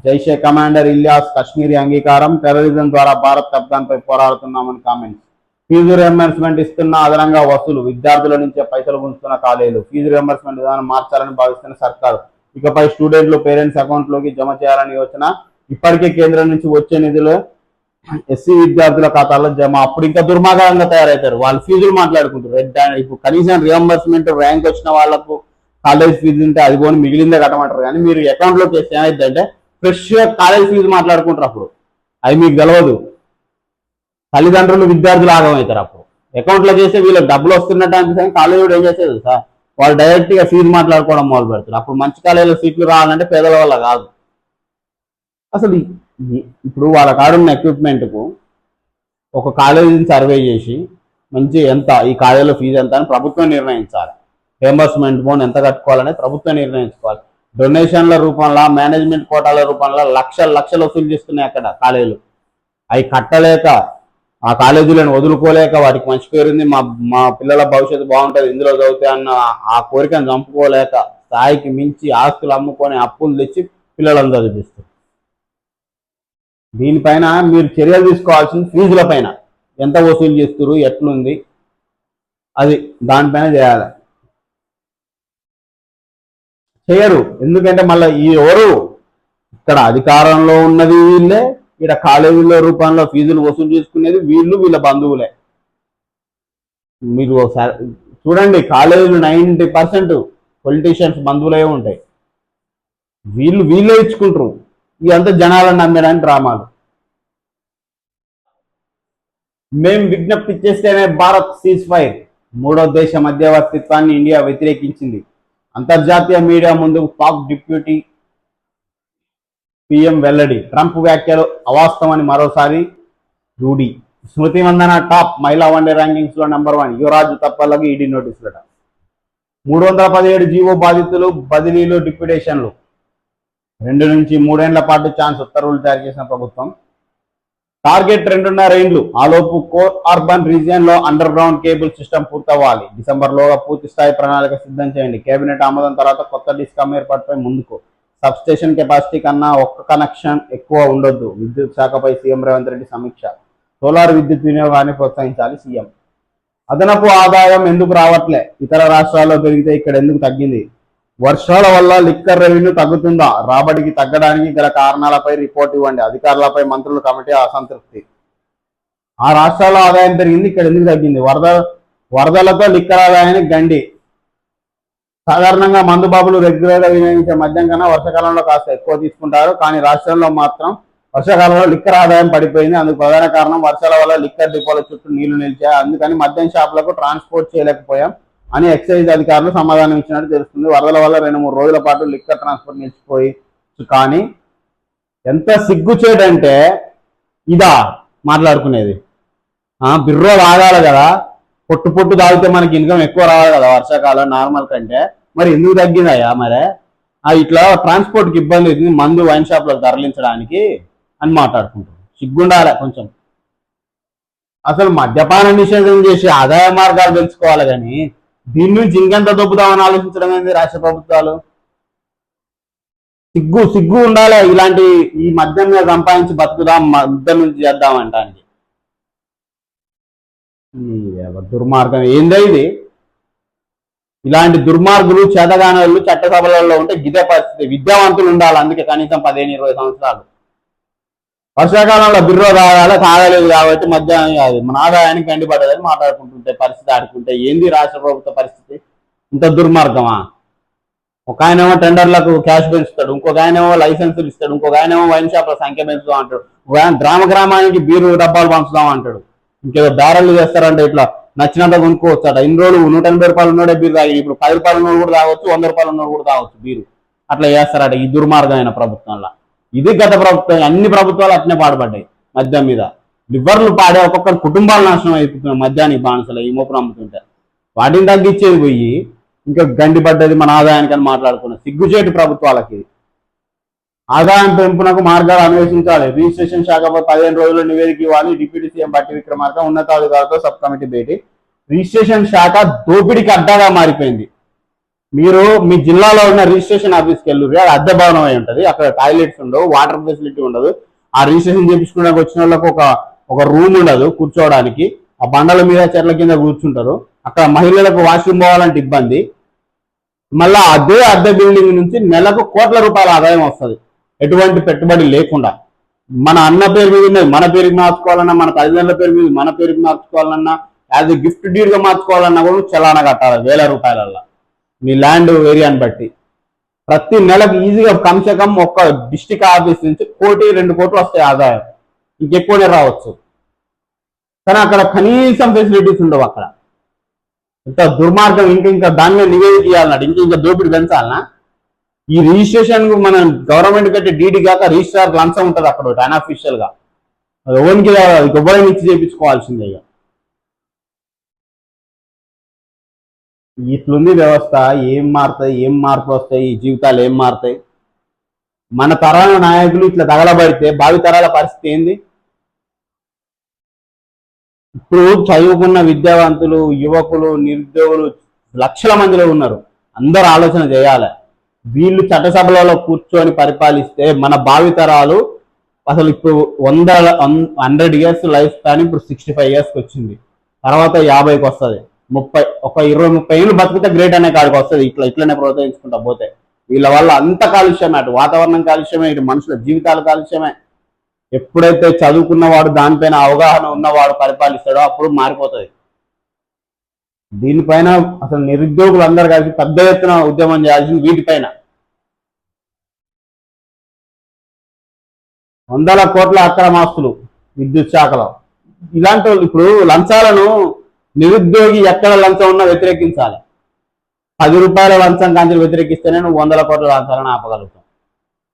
జైషే కమాండర్ ఇలియాస్ కశ్మీరీ అంగీకారం. టెర్రరిజం ద్వారా భారత్ కబ్జాపై పోరాడుతున్నామని కామెంట్స్. ఫీజు రియంబర్స్మెంట్ ఇస్తున్న అదనంగా వసూలు. విద్యార్థుల నుంచే పైసలు గుంజుతున్న కాలేజీలు. ఫీజు రియంబర్స్మెంట్ విధానం మార్చాలని భావిస్తున్న సర్కారు. ఇకపై స్టూడెంట్లు పేరెంట్స్ అకౌంట్లోకి జమ చేయాలని యోచన. ఇప్పటికే కేంద్రం నుంచి వచ్చే నిధులు ఎస్సీ విద్యార్థుల ఖాతాల్లో జమ. అప్పుడు ఇంకా దుర్మార్గంగా తయారవుతారు. వాళ్ళు ఫీజులు మాట్లాడుకుంటారు. ఇప్పుడు కనీసం రియంబర్స్మెంట్ ర్యాంక్ వచ్చిన వాళ్ళకు కాలేజ్ ఫీజు ఉంటే అది పోని మిగిలిందే కట్టమంటారు. కానీ మీరు అకౌంట్లోకి వేస్తే ఏమైందంటే ఫ్రెష్ కాలేజ్ ఫీజు మాట్లాడుకుంటారు. అప్పుడు అది మీకు తెలవదు. తల్లిదండ్రులు, విద్యార్థులు ఆగమవుతారు. అప్పుడు అకౌంట్లో చేస్తే వీళ్ళకి డబ్బులు వస్తున్నట్టు అనిపిస్తుంది. కాలేజ్ కూడా ఏం చేసేది సార్, వాళ్ళు డైరెక్ట్ గా ఫీజు మాట్లాడుకోవడం మొదలు పెడతారు. అప్పుడు మంచి కాలేజీలో సీట్లు రావాలంటే పేదల వల్ల కాదు. అసలు ఇప్పుడు వాళ్ళ కాడున్న ఎక్విప్మెంట్కు ఒక కాలేజీని సర్వే చేసి మంచి ఎంత ఈ కాలేజీలో ఫీజు ఎంత అని ప్రభుత్వం నిర్ణయించాలి. రియంబర్స్మెంట్ బోన్ ఎంత కట్టుకోవాలని ప్రభుత్వం నిర్ణయించుకోవాలి. డొనేషన్ల రూపంలో, మేనేజ్మెంట్ కోటాల రూపంలో లక్షలు వసూలు చేస్తున్నాయి అక్కడ కాలేజీలు. అవి కట్టలేక, ఆ కాలేజీలను వదులుకోలేక, వాటికి మంచి పేరుంది, మా పిల్లల భవిష్యత్తు బాగుంటుంది ఇందులో చదివితే అన్న ఆ కోరికను చంపుకోలేక స్థాయికి మించి ఆస్తులు అమ్ముకొని అప్పులు తెచ్చి పిల్లలను చదివిస్తారు. దీనిపైన మీరు చర్యలు తీసుకోవాల్సింది ఫీజుల పైన. ఎంత వసూలు చేస్తారు, ఎట్లుంది, అది దానిపైన చేయాలి. చేయరు. ఎందుకంటే మళ్ళీ ఈ ఎవరు ఇక్కడ అధికారంలో ఉన్నది వీళ్ళే, ఇక్కడ కాలేజీల రూపంలో ఫీజులు వసూలు చేసుకునేది వీళ్ళు, వీళ్ళ బంధువులే. మీరు చూడండి, కాలేజీలు 90% పొలిటీషియన్స్ బంధువులే ఉంటాయి. వీళ్ళే ఇచ్చుకుంటారు. ఇదంతా జనాలను నమ్మడానికి డ్రామాలు. మేం విజ్ఞప్తి చేస్తేనే భారత్ సీజ్ ఫైర్. మూడో దేశ మధ్యవర్తిత్వాన్ని ఇండియా వ్యతిరేకించింది. అంతర్జాతీయ మీడియా ముందు పాక్ డిప్యూటీ పీఎం వెల్లడి. ట్రంప్ వ్యాఖ్యలు అవాస్తవమని మరోసారి రూఢి. స్మృతి మందన టాప్ మహిళా వన్డే ర్యాంకింగ్స్ లో నెంబర్ 1. యువరాజు తప్పలకు ఈడీ నోటీసులట. 317 జీవో బాధితులు, బదిలీలు, డిప్యూటేషన్లు. 2 నుంచి 3 ఏళ్ల పాటు ఛాన్స్. ఉత్తర్వులు జారీ చేసిన ప్రభుత్వం. టార్గెట్ 2.5 ఏళ్లు. ఆలోపు కోర్ అర్బన్ రీజియన్ లో అండర్ గ్రౌండ్ కేబుల్ సిస్టమ్ పూర్తవ్వాలి. డిసెంబర్లోగా పూర్తి స్థాయి ప్రణాళిక సిద్ధం చేయండి. కేబినెట్ ఆమోదం తర్వాత కొత్త డిస్కామ్ ఏర్పాటుపై ముందుకు. సబ్ స్టేషన్ కెపాసిటీ కన్నా ఒక్క కనెక్షన్ ఎక్కువ ఉండొద్దు. విద్యుత్ శాఖపై సీఎం రేవంత్ రెడ్డి సమీక్ష. సోలార్ విద్యుత్ వినియోగాన్ని ప్రోత్సహించాలి సీఎం. అదనపు ఆదాయం ఎందుకు రావట్లే? ఇతర రాష్ట్రాల్లో పెరిగితే ఇక్కడ ఎందుకు తగ్గింది? వర్షాల వల్ల లిక్కర్ రెవెన్యూ తగ్గుతుందా? రాబడికి తగ్గడానికి గల కారణాలపై రిపోర్ట్ ఇవ్వండి. అధికారులపై మంత్రుల కమిటీ అసంతృప్తి. ఆ రాష్ట్రాల్లో ఆదాయం పెరిగింది, ఇక్కడ ఎందుకు తగ్గింది? వరదలతో లిక్కర్ ఆదాయానికి గండి. సాధారణంగా మందుబాబులు రెగ్యులర్గా వినియోగించే మద్యం కన్నా వర్షాకాలంలో కాస్త ఎక్కువ తీసుకుంటారు. కానీ రాష్ట్రంలో మాత్రం వర్షాకాలంలో లిక్కర్ ఆదాయం పడిపోయింది. అందుకు ప్రధాన కారణం వర్షాల వల్ల లిక్కర్ డిపోల చుట్టూ నీళ్లు నిలిచాయి. అందుకని మద్యం షాపులకు ట్రాన్స్పోర్ట్ చేయలేకపోయాం అని ఎక్సైజ్ అధికారులు సమాధానం ఇచ్చినట్టు తెలుస్తుంది. వరదల వల్ల 2-3 రోజుల పాటు లిక్కర్ ట్రాన్స్పోర్ట్ నిలిచిపోయి, కానీ ఎంత సిగ్గుచేటంటే ఇదా మాట్లాడుకునేది. బిర్రో తాగాలి కదా, పొట్టు తాగితే మనకి ఇన్కమ్ ఎక్కువ రావాలి కదా వర్షాకాలం నార్మల్ కంటే. మరి ఎందుకు తగ్గిందయ్యా? మరి ఇట్లా ట్రాన్స్పోర్ట్కి ఇబ్బంది అవుతుంది మందు వైన్ షాప్లకు తరలించడానికి అని మాట్లాడుకుంటారు. సిగ్గుండాలి కొంచెం. అసలు మద్యపాన నిషేధం చేసి ఆదాయ మార్గాలు పెంచుకోవాలి, కానీ దీని నుంచి ఇంకెంత దొబ్బుదామని ఆలోచించడం ఏంది రాష్ట్ర ప్రభుత్వాలు? సిగ్గు సిగ్గు ఉండాలి. ఇలాంటి ఈ మద్యం మీద సంపాదించి బతుకుదాం, మద్యం నుంచి చేద్దాం అంటానికి. దుర్మార్గం ఏందో ఇది. ఇలాంటి దుర్మార్గులు చేతగానలు చట్టసభలలో ఉంటే గిదే పరిస్థితి. విద్యావంతులు ఉండాలి, అందుకే కనీసం 15-20 సంవత్సరాలు. వర్షాకాలంలో బిర్రో తాగలేదు కాబట్టి మధ్యాహ్నం కాదు మన ఆదాయానికి గండిపడదని మాట్లాడుకుంటుంటే పరిస్థితి ఆడుకుంటే ఏంది రాష్ట్ర ప్రభుత్వ పరిస్థితి? ఇంత దుర్మార్గమా? ఒక ఆయనేమో టెండర్లకు క్యాష్ పెంచుతాడు, ఇంకొక ఆయనేమో లైసెన్సులు ఇస్తాడు, ఇంకొక ఆయనేమో వైన్ షాప్ల సంఖ్య పెంచుదాం అంటాడు, గ్రామ గ్రామానికి బీరు డబ్బాలు పంచుదాం అంటాడు. ఇంకేదో బ్యారళ్ళు చేస్తారంటే ఇట్లా నచ్చినంత కొనుక్కోవచ్చాట. ఇన్ని రోజులు 180 రూపాయలు ఉన్నోడే బీరు తాగి ఇప్పుడు 10 రూపాయలు ఉన్నోడు కూడా తాగొచ్చు, 100 రూపాయలు ఉన్నోడు కూడా తాగొచ్చు బీరు. అట్లా చేస్తారట ఈ దుర్మార్గమైన ప్రభుత్వంలో. ఇది గత ప్రభుత్వం. అన్ని ప్రభుత్వాలు అట్నే పాడుపడ్డాయి మద్యం మీద. లివర్లు పాడే ఒక్కొక్కరి కుటుంబాలు నాశనం అయిపోతున్నాయి మద్యానికి బానిసలు ఈ మోపును అమ్ముతుంటే. వాటిని తగ్గించేది పోయి ఇంకా గండిపడ్డది మన ఆదాయానికి అని మాట్లాడుకున్నాం. సిగ్గుచేటు ప్రభుత్వాలకి. ఆదాయం పెంపునకు మార్గాలు అన్వేషించాలి. రిజిస్ట్రేషన్ శాఖపై 15 రోజుల నివేదిక ఇవ్వాలి. డిప్యూటీ సీఎం బట్టి విక్రమార్క ఉన్నతాధికారులతో సబ్ కమిటీ భేటీ. రిజిస్ట్రేషన్ శాఖ దోపిడీకి అడ్డాగా మారిపోయింది. మీరు మీ జిల్లాలో ఉన్న రిజిస్ట్రేషన్ ఆఫీస్కి వెళ్ళి అది అద్దె భవనం అయి ఉంటుంది. అక్కడ టాయిలెట్స్ ఉండవు, వాటర్ ఫెసిలిటీ ఉండదు. ఆ రిజిస్ట్రేషన్ చేయించుకోవడానికి వచ్చిన వాళ్ళకు ఒక రూమ్ ఉండదు కూర్చోవడానికి. ఆ బండల మీద చెట్ల కింద కూర్చుంటారు. అక్కడ మహిళలకు వాష్రూమ్ పోవాలంటే ఇబ్బంది. మళ్ళా అదే అద్దె బిల్డింగ్ నుంచి నెలకు కోట్ల రూపాయల ఆదాయం వస్తుంది ఎటువంటి పెట్టుబడి లేకుండా. మన అన్న పేరు మీద ఉన్నది మన పేరుకి మార్చుకోవాలన్నా, మన తల్లిదండ్రుల పేరు మీద మన పేరుకి మార్చుకోవాలన్నా, యాజ్ ఎ గిఫ్ట్ డీడ్ గా మార్చుకోవాలన్నా కూడా చలానా కట్టాలి 1000 రూపాయలల్లో మీ ల్యాండ్ ఏరియాని బట్టి. ప్రతి నెలకు ఈజీగా కమ్సే కమ్ ఒక్క డిస్టిక్ ఆఫీస్ నుంచి 1-2 కోట్లు వస్తాయి ఆదాయం. ఇంకెక్కువనే రావచ్చు. కానీ అక్కడ కనీసం ఫెసిలిటీస్ ఉండవు. అక్కడ ఇంత దుర్మార్గం. ఇంకా దాని మీద నివేదిక ఇవ్వాలన్నాడు. ఇంకా దోపిడి పెంచాలనా? ఈ రిజిస్ట్రేషన్ మనం గవర్నమెంట్ కట్టే డీడీ కాక రిజిస్ట్రార్ లంచం ఉంటుంది అక్కడ అన్అఫీషియల్ గా. ఎవరికి ఎవరైనా ఇచ్చి చేయించుకోవాల్సిందే. ఇట్లుంది వ్యవస్థ. ఏం మారుతాయి, ఏం మార్పులు వస్తాయి, ఈ జీవితాలు ఏం మారుతాయి? మన తరాల నాయకులు ఇట్లా తగలబడితే భావి తరాల పరిస్థితి ఏంది? ఇప్పుడు చదువుకున్న విద్యావంతులు, యువకులు, నిరుద్యోగులు లక్షల మందిలో ఉన్నారు. అందరూ ఆలోచన చేయాలి. వీళ్ళు చట్టసభలలో కూర్చొని పరిపాలిస్తే మన భావితరాలు అసలు ఇప్పుడు 100 years లైఫ్ స్పాన్ ఇప్పుడు 65 yearsకి వచ్చింది. తర్వాత 50కి వస్తుంది. 20-30 ఏళ్ళు బతికితే గ్రేట్ అనే కాడికి వస్తుంది. ఇట్లనే ప్రోత్సహించుకుంటా పోతే వీళ్ళ వల్ల అంత కాలుష్యమే. అటు వాతావరణం కాలుష్యమే, ఇటు మనుషుల జీవితాలు కాలుష్యమే. ఎప్పుడైతే చదువుకున్నవాడు దానిపైన అవగాహన ఉన్నవాడు పరిపాలిస్తాడో అప్పుడు మారిపోతుంది. దీనిపైన అసలు నిరుద్యోగులు అందరు కలిసి పెద్ద ఎత్తున ఉద్యమం చేయాల్సింది. వీటిపైన 100 కోట్ల అక్రమాస్తులు విద్యుత్ శాఖలో. ఇలాంటి ఇప్పుడు లంచాలను నిరుద్యోగి ఎక్కడ లంచం ఉన్నా వ్యతిరేకించాలి. 10 రూపాయల లంచం కాంచెలు వ్యతిరేకిస్తేనే నువ్వు 100 కోట్ల లంచాలను ఆపగలుగుతావు.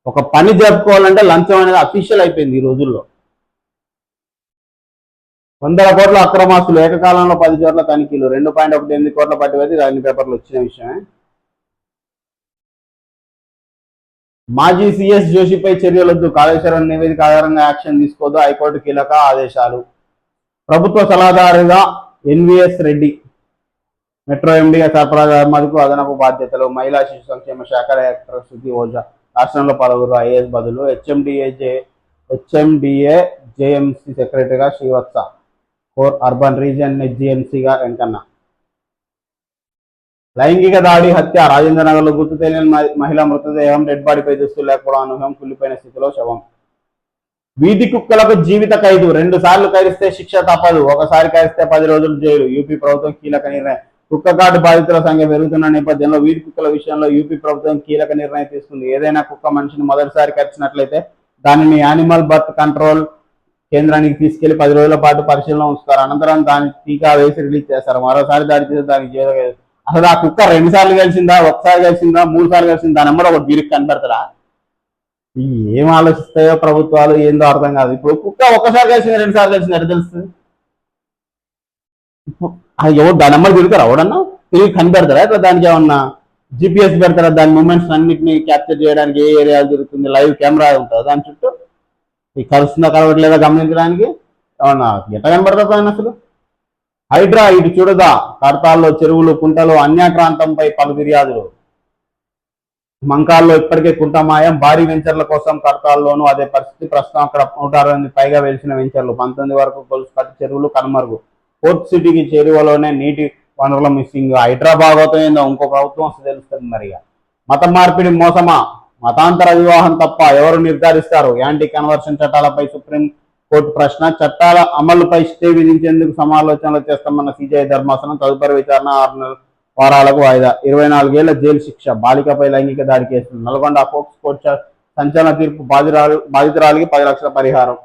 ఒక పని జరుపుకోవాలంటే లంచం అనేది అఫీషియల్ అయిపోయింది ఈ రోజుల్లో. 100 కోట్ల అక్రమాస్తులు ఏకకాలంలో 10 చోట్ల తనిఖీలు, 2.18 కోట్ల పట్టివేసి అన్ని పేపర్లు వచ్చిన విషయమే. మాజీ సీఎస్ జోషిపై చర్యలొద్దు, కాళేశ్వరం నివేదిక ఆధారంగా యాక్షన్ తీసుకోవద్దు, హైకోర్టు కీలక ఆదేశాలు. ప్రభుత్వ సలహాదారుగా ఎన్వీఎస్ రెడ్డి మెట్రో ఎండీగా సర్ఫరాజ్ అహ్మద్కు అదనపు బాధ్యతలు. మహిళా శిశు సంక్షేమ శాఖ డైరెక్టర్ శృతి ఓజా. రాష్ట్రంలో 10 ఐఏఎస్ బదులు. హెచ్ఎండిఏ జేఎంసీ సెక్రటరీగా శ్రీవత్స. కోర్ అర్బన్ రీజియన్ హెచ్జిఎంసీగా వెంకన్న. లైంగిక దాడి హత్య రాజేంద్రనగర్లో గుర్తు తెలియని మహిళ మృతదేహం, డెడ్ బాడీపై దుస్తులు లేకపోవడం అనూహ్యం, కుళ్ళిపోయిన స్థితిలో శవం. వీధి కుక్కలకు జీవిత ఖైదు, 2 సార్లు కరిస్తే శిక్ష తప్పదు, ఒకసారి కరిస్తే 10 రోజులు జైలు. యూపీ ప్రభుత్వం కీలక నిర్ణయం. కుక్క కాటు బాధితుల సంఖ్య పెరుగుతున్న నేపథ్యంలో వీధి కుక్కల విషయంలో యూపీ ప్రభుత్వం కీలక నిర్ణయం తీసుకుంది. ఏదైనా కుక్క మనిషిని మొదటిసారి కరిచినట్లయితే దానిని యానిమల్ బర్త్ కంట్రోల్ కేంద్రానికి తీసుకెళ్లి 10 రోజుల పాటు పరిశీలన ఉంచుతారు. అనంతరం దానికి టీకా వేసి రిలీజ్ చేస్తారు. మరోసారి దాడి చేస్తే దానికి అసలు ఆ కుక్క 2 సార్లు కలిసిందా, 1 సారి కలిసిందా, 3 సార్లు కలిసిందా, దాని నెంబర్ ఒక వీరికి కనబడతారా? ఏం ఆలోచిస్తాయో ప్రభుత్వాలు ఏందో అర్థం కాదు. ఇప్పుడు కుక్క 1 సారి కలిసింది, 2 సార్లు కలిసింది ఎట్లా తెలుస్తుంది? ఎవరు దాని నెంబర్ తిరుగుతారా? ఎవడన్నా తిరిగి కనిపెడతారా? ఇట్లా దానికి ఏమన్నా జిపిఎస్ పెడతారా? దాని మూమెంట్స్ అన్నింటినీ క్యాప్చర్ చేయడానికి ఏ ఏరియాలు తిరుగుతుంది, లైవ్ కెమెరా ఉంటుంది దాని చుట్టూ. ఈ కలుస్తుందా కలవట్లేదా గమనించడానికి ఏమన్నా ఎట్లా కనబడతా అసలు? హైడ్రా ఇటు చూడదా, కడతాల్లో చెరువులు, కుంటలు, అన్యాక్రాంతంపై పలు ఫిర్యాదులు. మంకాల్లో ఇప్పటికే కుంటమాయం, భారీ వెంచర్ల కోసం కడతాల్లోనూ అదే పరిస్థితి. ప్రస్తుతం అక్కడ 160 పైగా వెలిసిన వెంచర్లు, 19 వరకు గొలుసు కట్టి చెరువులు కనుమరుగు. పోర్ట్ సిటీకి చేరువలోనే నీటి వనరుల మిస్సింగ్. హైదరాబాద్ ఏందో ఇంకో ప్రభుత్వం వస్తే తెలుస్తుంది మరి. మత మార్పిడి మోసమా, మతాంతర వివాహం తప్ప ఎవరు నిర్ధారిస్తారు? యాంటీ కన్వర్షన్ చట్టాలపై సుప్రీం కోర్టు ప్రశ్న. చట్టాల అమలుపై స్టే విధించేందుకు సమాలోచనలు చేస్తామన్న సిజేఐ ధర్మాసనం. తదుపరి విచారణ 6 వారాలకు వాయిదా. 24 ఏళ్ల జైలు శిక్ష బాలికపై లైంగిక దాడి కేసులు. నల్గొండ ఫోక్స్ కోర్టు సంచలన తీర్పు. బాధితురాలికి 10 లక్షల పరిహారం.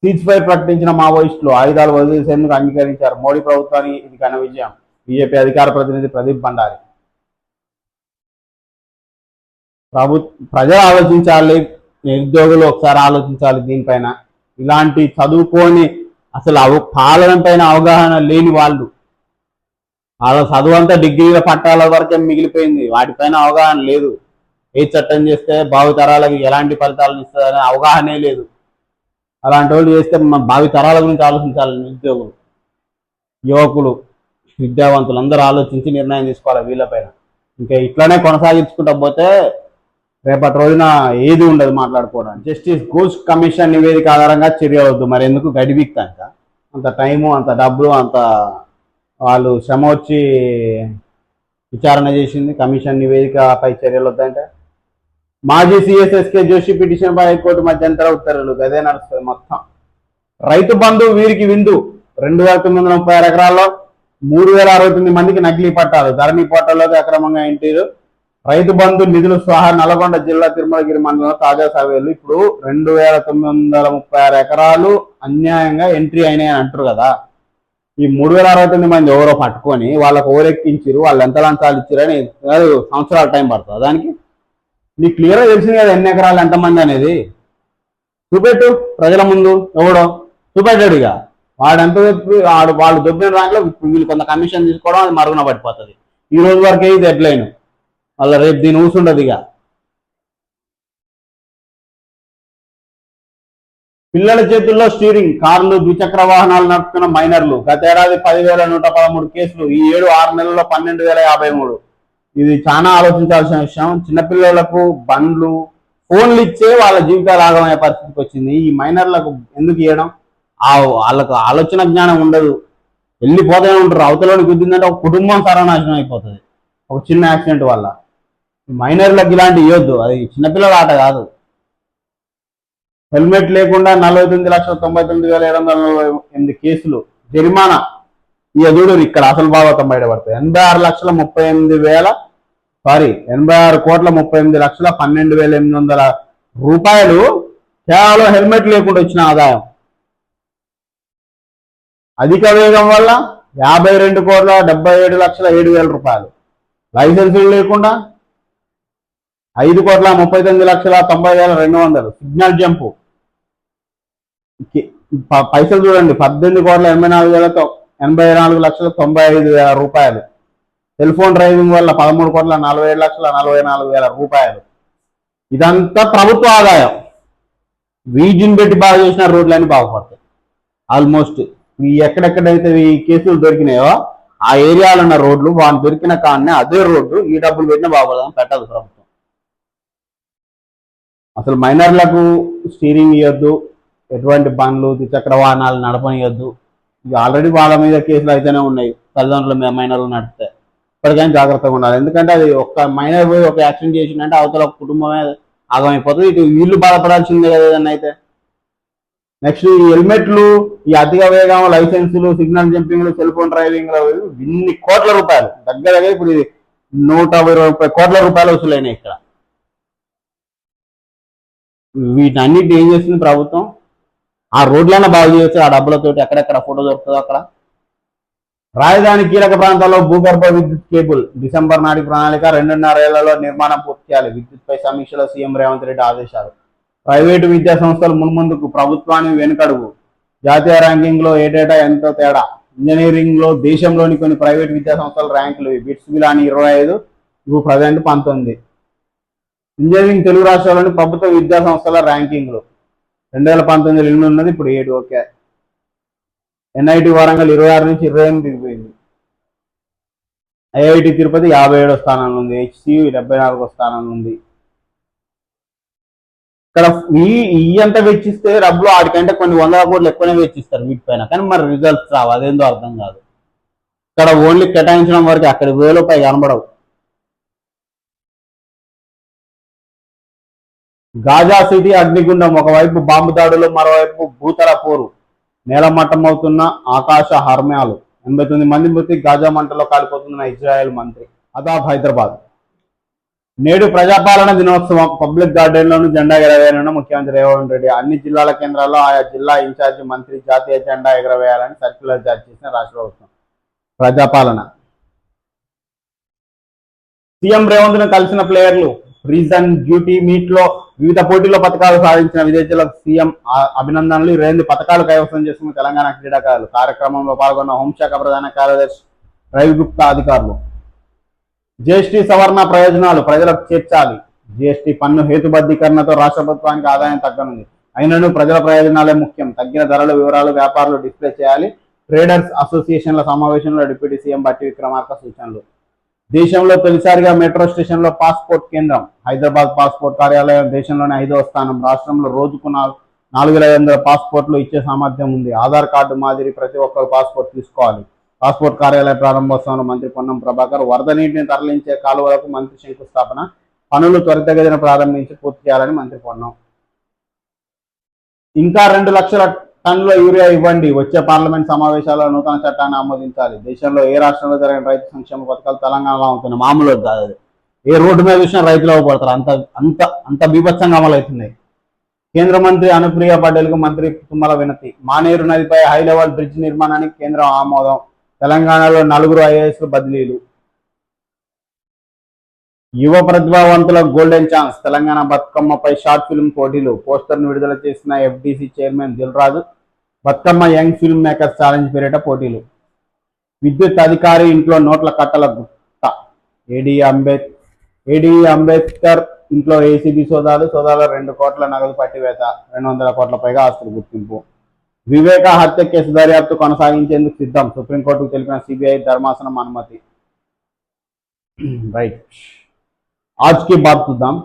సీజ్ ఫైర్ ప్రకటించిన మావోయిస్టులు ఆయుధాలు వదిలేసేందుకు అంగీకరించారు. మోడీ ప్రభుత్వానికి ఇది ఘన విజయం. బీజేపీ అధికార ప్రతినిధి ప్రదీప్ భండారి. ప్రజలు ఆలోచించాలి, నిరుద్యోగులు ఒకసారి ఆలోచించాలి దీనిపైన. ఇలాంటి చదువుకొని అసలు పాలన పైన అవగాహన లేని వాళ్ళు, వాళ్ళ చదువు అంతా డిగ్రీల పట్టాల వరకే మిగిలిపోయింది, వాటిపైన అవగాహన లేదు. ఏ చట్టం చేస్తే భావితరాలకు ఎలాంటి ఫలితాలను ఇస్తుందనే అవగాహనే లేదు. అలాంటి వాళ్ళు చేస్తే భావి తరాల గురించి ఆలోచించాలి. నిరుద్యోగులు, యువకులు, విద్యావంతులు అందరూ ఆలోచించి నిర్ణయం తీసుకోవాలి వీళ్ళపైన. ఇంకా ఇట్లానే కొనసాగించుకుంటా పోతే రేపటి రోజున ఏది ఉండదు మాట్లాడుకోవడానికి. జస్టిస్ ఘోష్ కమిషన్ నివేదిక ఆధారంగా చర్య వద్దు. మరి ఎందుకు గడిపిక్తాక అంత టైము, అంత డబ్బులు, అంత వాళ్ళు శ్రమ వచ్చి విచారణ చేసింది. కమిషన్ నివేదికపై చర్యలు వద్దంటే మాజీ సిఎస్ఎస్కే జోషి పిటిషన్పై హైకోర్టు మధ్యంతర ఉత్తర్వులు. గదే నడుస్తుంది మొత్తం. రైతు బంధు వీరికి విందు. 2936 ఎకరాల్లో 3069 మందికి నకిలీ పట్టాలు. ధరణి పోర్టల్లోకి అక్రమంగా ఎంట్రీలు. రైతు బంధు నిధులు స్వాహా. నల్గొండ జిల్లా తిరుమలగిరి మండలంలో తాజా సర్వేలు. ఇప్పుడు 2936 ఎకరాలు అన్యాయంగా ఎంట్రీ అయినాయి అని అంటారు కదా. ఈ 3069 మంది ఎవరో పట్టుకొని వాళ్ళకు ఓరెక్కించారు, వాళ్ళు ఎంత లంచాలు ఇచ్చారని సంవత్సరాల టైం పడుతుంది దానికి. నీకు క్లియర్గా తెలిసింది కదా ఎన్ని ఎకరాలు ఎంతమంది అనేది. చూపెట్టు ప్రజల ముందు. ఎవడో చూపెట్టాడు. ఇక వాడంత వాళ్ళు దొబ్బిన ర్యాంక్లో వీళ్ళు కొంత కమిషన్ తీసుకోవడం, అది మరుగున పడిపోతుంది. ఈ రోజు వరకే ఇది డెడ్లైన్. వాళ్ళ రేపు దీని ఊసుండదు. ఇక పిల్లల చేతుల్లో స్టీరింగ్, కార్లు, ద్విచక్ర వాహనాలు నడుపుతున్న మైనర్లు. గతేడాది 10,113 కేసులు. ఈ ఏడు 6 నెలల్లో 12,053. ఇది చాలా ఆలోచించాల్సిన విషయం. చిన్నపిల్లలకు బండ్లు, ఫోన్లు ఇచ్చే వాళ్ళ జీవితాలు ఆగమయ్యే పరిస్థితికి వచ్చింది. ఈ మైనర్లకు ఎందుకు ఇవ్వడం? వాళ్ళకు ఆలోచన జ్ఞానం ఉండదు, వెళ్ళిపోతూనే ఉంటారు. అవతలని గుద్దిందంటే ఒక కుటుంబం సర్వనాశనం అయిపోతుంది ఒక చిన్న యాక్సిడెంట్ వల్ల. మైనర్లకు ఇలాంటి ఇవ్వద్దు, అది చిన్నపిల్లల ఆట కాదు. హెల్మెట్ లేకుండా 49,99,748 కేసులు. జరిమానా ఈ ఎదుడు ఇక్కడ అసలు భాగవతం బయటపడతాయి. 86,38,12,800 రూపాయలు కేవలం హెల్మెట్ లేకుండా వచ్చిన ఆదాయం. అధిక వేగం వల్ల 52,77,07,000 రూపాయలు. లైసెన్సులు లేకుండా 5,39,90,200. సిగ్నల్ జంపు పైసలు చూడండి, 18,84,84,95,000 రూపాయలు. సెల్ ఫోన్ డ్రైవింగ్ వల్ల 13,47,44,000 రూపాయలు. ఇదంతా ప్రభుత్వ ఆదాయం. వీటిని పెట్టి బాగా చేసిన రోడ్లన్నీ బాగుపడతాయి. ఆల్మోస్ట్ ఎక్కడెక్కడైతే ఈ కేసులు దొరికినాయో ఆ ఏరియాలో ఉన్న రోడ్లు, వాళ్ళు దొరికిన కాడనే అదే రోడ్డు ఈ డబ్బులు పెట్టినా బాగుపడదని పెట్టదు ప్రభుత్వం. అసలు మైనర్లకు స్టీరింగ్ ఇవ్వద్దు, ఎటువంటి బండ్లు, ద్విచక్ర వాహనాలు నడపనియద్దు. ఇక ఆల్రెడీ వాళ్ళ మీద కేసులు అయితేనే ఉన్నాయి, తల్లిదండ్రుల మీద మైనర్లు నడిపితే. ఇప్పటికైనా జాగ్రత్తగా ఉండాలి. ఎందుకంటే అది ఒక్క మైనర్ పోయి ఒక యాక్సిడెంట్ చేసిందంటే అవతల ఒక కుటుంబమే ఆగమైపోతుంది. ఇటు వీళ్ళు బాధపడాల్సిందే కదా ఏదన్నా అయితే. నెక్స్ట్ ఈ హెల్మెట్లు, ఈ అధిక వేగం, లైసెన్సులు, సిగ్నల్ జంపింగ్లు, సెల్ ఫోన్ డ్రైవింగ్ ఇన్ని కోట్ల రూపాయలు, దగ్గర ఇప్పుడు ఇది 120 కోట్ల రూపాయలు వసూలైనాయి ఇక్కడ. వీటన్నిటి ఏం చేస్తుంది ప్రభుత్వం? ఆ రోడ్లైనా బాగు చేయొచ్చు ఆ డబ్బులతోటి. ఎక్కడెక్కడ ఫోటో దొరుకుతుందో అక్కడ. రాజధాని కీలక ప్రాంతాల్లో భూగర్భ విద్యుత్ కేబుల్. డిసెంబర్ నాటి ప్రణాళిక. 2.5 ఏళ్లలో నిర్మాణం పూర్తి చేయాలి. విద్యుత్పై సమీక్షలో సీఎం రేవంత్ రెడ్డి ఆదేశాలు. ప్రైవేటు విద్యా సంస్థలు మున్ముందుకు, ప్రభుత్వానికి వెనుకడుగు. జాతీయ ర్యాంకింగ్లో ఏటేటా ఎంతో తేడా. ఇంజనీరింగ్లో దేశంలోని కొన్ని ప్రైవేట్ విద్యా సంస్థల ర్యాంకులు. బిట్స్ బిలాని 25, ఇప్పుడు ప్రజెంట్ 19. ఇంజనీరింగ్ తెలుగు రాష్ట్రాల్లోని ప్రభుత్వ విద్యా సంస్థల ర్యాంకింగ్లు 2019 8 ఉన్నది, ఇప్పుడు 7. ఓకే. ఎన్ఐటి వరంగల్ 26 నుంచి 28 దిగిపోయింది. ఐఐటి తిరుపతి 57వ స్థానంలో ఉంది, HCU 74వ స్థానంలో ఉంది. ఇక్కడ ఈ ఎంత వెచ్చిస్తే డబ్బులు ఆడికంటే కొన్ని వందల కోట్లు ఎక్కువనే వెచ్చిస్తారు వీటిపైన, కానీ మరి రిజల్ట్స్ రావు, అదేందో అర్థం కాదు. ఇక్కడ ఓన్లీ కేటాయించడం వరకు అక్కడ 1000 రూపాయలు కనబడవు. గాజా సిటీ అగ్నిగుండం, ఒకవైపు బాంబు దాడులు, మరోవైపు భూతల పోరు, నేలమట్టమవుతున్న ఆకాశ హర్మ్యాలు, 89 మంది మృతి, గాజా మంటలో కాలిపోతున్న ఇజ్రాయెల్ మంత్రి. అదాబ్ హైదరాబాద్. నేడు ప్రజాపాలన దినోత్సవం, పబ్లిక్ గార్డెన్లోను జెండా ఎగరవేయాలని ముఖ్యమంత్రి రేవంత్ రెడ్డి. అన్ని జిల్లాల కేంద్రాల్లో ఆయా జిల్లా ఇన్ఛార్జి మంత్రి జాతీయ జెండా ఎగరవేయాలని సర్క్యులర్ జారీ చేసిన రాష్ట్ర ప్రభుత్వం. ప్రజాపాలన. సీఎం రేవంత్ ను కలిసిన ప్లేయర్లు. రీజన్ డ్యూటీ మీట్ లో వివిధ పోటీల్లో పథకాలు సాధించిన విదేశీయులకు సీఎం అభినందనలు. 2 పథకాలు కైవసం చేసుకున్న తెలంగాణ క్రీడాకారులు. కార్యక్రమంలో పాల్గొన్న హోంశాఖ ప్రధాన కార్యదర్శి రవిగుప్తా అధికారులు. జీఎస్టీ సవరణ ప్రయోజనాలు ప్రజలకు చేర్చాలి. జీఎస్టీ పన్ను హేతుబద్ధీకరణతో రాష్ట్ర ప్రభుత్వానికి ఆదాయం తగ్గనుంది. అయినను ప్రజల ప్రయోజనాలే ముఖ్యం. తగ్గిన ధరల వివరాలు వ్యాపారులు డిస్ప్లే చేయాలి. ట్రేడర్స్ అసోసియేషన్ల సమావేశంలో డిప్యూటీ సీఎం బట్టి విక్రమార్క సూచనలు. దేశంలో తొలిసారిగా మెట్రో స్టేషన్లో పాస్పోర్ట్ కేంద్రం. హైదరాబాద్ పాస్పోర్ట్ కార్యాలయం దేశంలోనే 5వ స్థానం. రాష్ట్రంలో రోజుకు 4500 పాస్పోర్ట్లు ఇచ్చే సామర్థ్యం ఉంది. ఆధార్ కార్డు మాదిరి ప్రతి ఒక్కరు పాస్పోర్ట్ తీసుకోవాలి. పాస్పోర్ట్ కార్యాలయ ప్రారంభోత్సవంలో మంత్రి పొన్నం ప్రభాకర్. వరద నీటిని తరలించే కాలువలకు మంత్రి శంకుస్థాపన. పనులు త్వరితగతిన ప్రారంభించి పూర్తి చేయాలని మంత్రి పొన్నం. ఇంకా 2 లక్షల టన్నుల యూరియా ఇవ్వండి. వచ్చే పార్లమెంట్ సమావేశాల్లో నూతన చట్టాన్ని ఆమోదించాలి. దేశంలో ఏ రాష్ట్రంలో జరిగిన రైతు సంక్షేమ పథకాలు తెలంగాణలో అవుతున్నాయి. మామూలు కాదు. ఏ రోడ్డు మీద చూసినా రైతులు అవ్వబడతారు. అంత అంత అంత బీభత్సంగా అమలవుతున్నాయి. కేంద్ర మంత్రి అనుప్రియ పటేల్కు మంత్రి తుమ్మల వినతి. మానేరు నదిపై హై లెవెల్ బ్రిడ్జ్ నిర్మాణానికి కేంద్రం ఆమోదం. తెలంగాణలో 4 ఐఏఎస్లు బదిలీలు. యువ ప్రతిభావంతుల గోల్డెన్ ఛాన్స్. తెలంగాణ బతుకమ్మపై షార్ట్ ఫిల్మ్ పోటీలు. పోస్టర్ను విడుదల చేసిన FDC chairman Dil Raju. Bathukamma young film makers challenge పేరిట పోటీలు. విద్యుత్ అధికారి ఇంట్లో నోట్ల కట్టల గుట్ట. ఏడీ అంబేద్కర్ ఇంట్లో ACB సోదాలు. 2 కోట్ల నగదు పట్టివేత. 200 కోట్ల పైగా ఆస్తులు గుర్తింపు. వివేక హత్య కేసు దర్యాప్తు కొనసాగించేందుకు సిద్ధం. సుప్రీంకోర్టుకు తెలిపిన CBI ధర్మాసనం అనుమతి. రైట్, ఆజ్కి బాత్ చూద్దాం.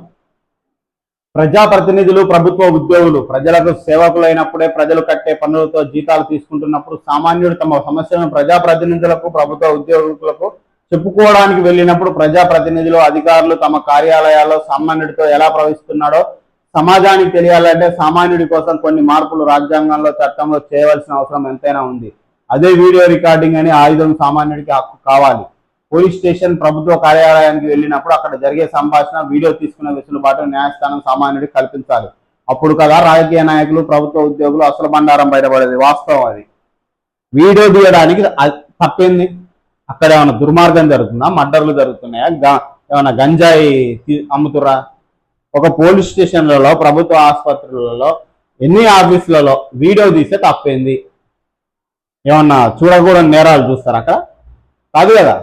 ప్రజాప్రతినిధులు, ప్రభుత్వ ఉద్యోగులు ప్రజలకు సేవకులైనప్పుడే ప్రజలు కట్టే పన్నులతో జీతాలు తీసుకుంటున్నప్పుడు సామాన్యుడు తమ సమస్యలను ప్రజాప్రతినిధులకు, ప్రభుత్వ ఉద్యోగులకు చెప్పుకోవడానికి వెళ్ళినప్పుడు ప్రజాప్రతినిధులు, అధికారులు తమ కార్యాలయాల్లో సామాన్యుడితో ఎలా ప్రవర్తిస్తున్నాడో సమాజానికి తెలియాలంటే సామాన్యుడి కోసం కొన్ని మార్పులు రాజ్యాంగంలో, చట్టంలో చేయవలసిన అవసరం ఎంతైనా ఉంది. అదే వీడియో రికార్డింగ్ అని ఆయుధం సామాన్యుడికి హక్కు కావాలి. పోలీస్ స్టేషన్, ప్రభుత్వ కార్యాలయానికి వెళ్ళినప్పుడు అక్కడ జరిగే సంభాషణ వీడియో తీసుకునే వెసులుబాటు న్యాయస్థానం సామాన్యుడికి కల్పించాలి. అప్పుడు కదా రాజకీయ నాయకులు, ప్రభుత్వ ఉద్యోగులు అసలు బండారం బయటపడేది. వాస్తవం అది. వీడియో తీయడానికి తప్పేంది? అక్కడ ఏమైనా దుర్మార్గం జరుగుతుందా? మర్డర్లు జరుగుతున్నాయా? ఏమైనా గంజాయి అమ్ముతురా? ఒక పోలీస్ స్టేషన్లలో, ప్రభుత్వ ఆసుపత్రులలో, ఎన్ని ఆఫీసులలో వీడియో తీస్తే తప్పేంది? ఏమన్నా చూడకూడని నేరాలు చూస్తారు అక్కడ? కాదు కదా.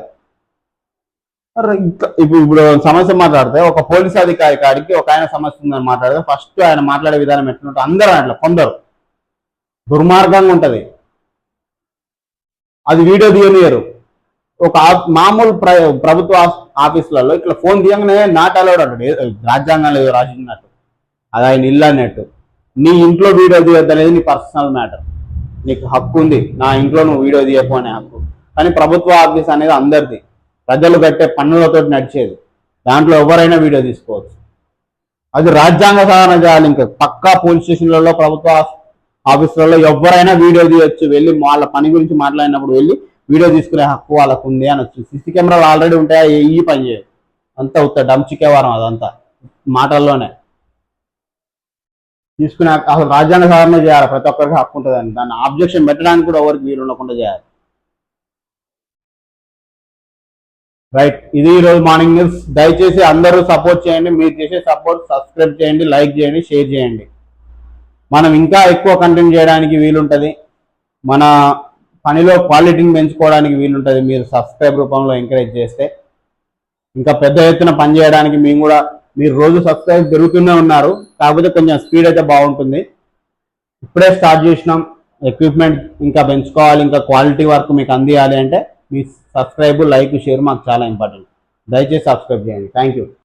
ఇప్పుడు సమస్య మాట్లాడితే ఒక పోలీస్ అధికారి కాడికి ఒక ఆయన సమస్య ఉందని మాట్లాడితే ఫస్ట్ ఆయన మాట్లాడే విధానం ఎట్లుంటే అందరూ అట్లా కొందరు దుర్మార్గంగా ఉంటది. అది వీడియో తీయనియరు. ఒక మామూలు ప్రభుత్వ ఆఫీసులలో ఇట్లా ఫోన్ తీయంగానే నాట్ అలౌడ్ అంటాడు. రాజ్యాంగంలో రాసినట్టు అది ఆయన ఇల్లు అన్నట్టు. నీ ఇంట్లో వీడియో తీయొద్దు అనేది నీ పర్సనల్ మ్యాటర్. నీకు హక్కు ఉంది, నా ఇంట్లో నువ్వు వీడియో తీయకు అనే హక్కు. కానీ ప్రభుత్వ ఆఫీస్ అనేది అందరిది, ప్రజలు కట్టే పన్నులతో నడిచేది. దాంట్లో ఎవరైనా వీడియో తీసుకోవచ్చు. అది రాజ్యాంగ సవరణ చేయాలి. ఇంకా పక్కా పోలీస్ స్టేషన్లలో, ప్రభుత్వ ఆఫీసులలో ఎవరైనా వీడియో తీయొచ్చు. వెళ్ళి వాళ్ళ పని గురించి మాట్లాడినప్పుడు వెళ్ళి వీడియో తీసుకునే హక్కు వాళ్ళకు ఉంది అనొచ్చు. CC కెమెరాలు ఆల్రెడీ ఉంటాయి, ఈ పని చేయదు. అంతా ఉత్త డంచికే వారం. అదంతా మాటల్లోనే తీసుకునే అసలు రాజ్యాంగ సవరణ చేయాలి. ప్రతి ఒక్కరికి హక్కు ఉంటుందని దాన్ని ఆబ్జెక్షన్ పెట్టడానికి కూడా ఎవరికి వీలు ఉండకుండా చేయాలి. రైట్, ఇది ఈరోజు మార్నింగ్ న్యూస్. దయచేసి అందరూ సపోర్ట్ చేయండి. మీరు చేసే సపోర్ట్ సబ్స్క్రైబ్ చేయండి, లైక్ చేయండి, షేర్ చేయండి. మనం ఇంకా ఎక్కువ కంటెంట్ చేయడానికి వీలుంటుంది. మన పనిలో క్వాలిటీని పెంచుకోవడానికి వీలుంటుంది. మీరు సబ్స్క్రైబ్ రూపంలో ఎంకరేజ్ చేస్తే ఇంకా పెద్ద ఎత్తున పని చేయడానికి మేము కూడా, మీరు రోజు సబ్స్క్రైబ్ పెరుగుతూనే ఉన్నారు, కాకపోతే కొంచెం స్పీడ్ అయితే బాగుంటుంది. ఇప్పుడే స్టార్ట్ చేసినాం. ఎక్విప్మెంట్ ఇంకా పెంచుకోవాలి, ఇంకా క్వాలిటీ వర్క్ మీకు అందియాలి అంటే మీ సబ్స్క్రైబ్, లైక్, షేర్ మాకు చాలా ఇంపార్టెంట్. దయచేసి సబ్స్క్రైబ్ చేయండి. Thank you.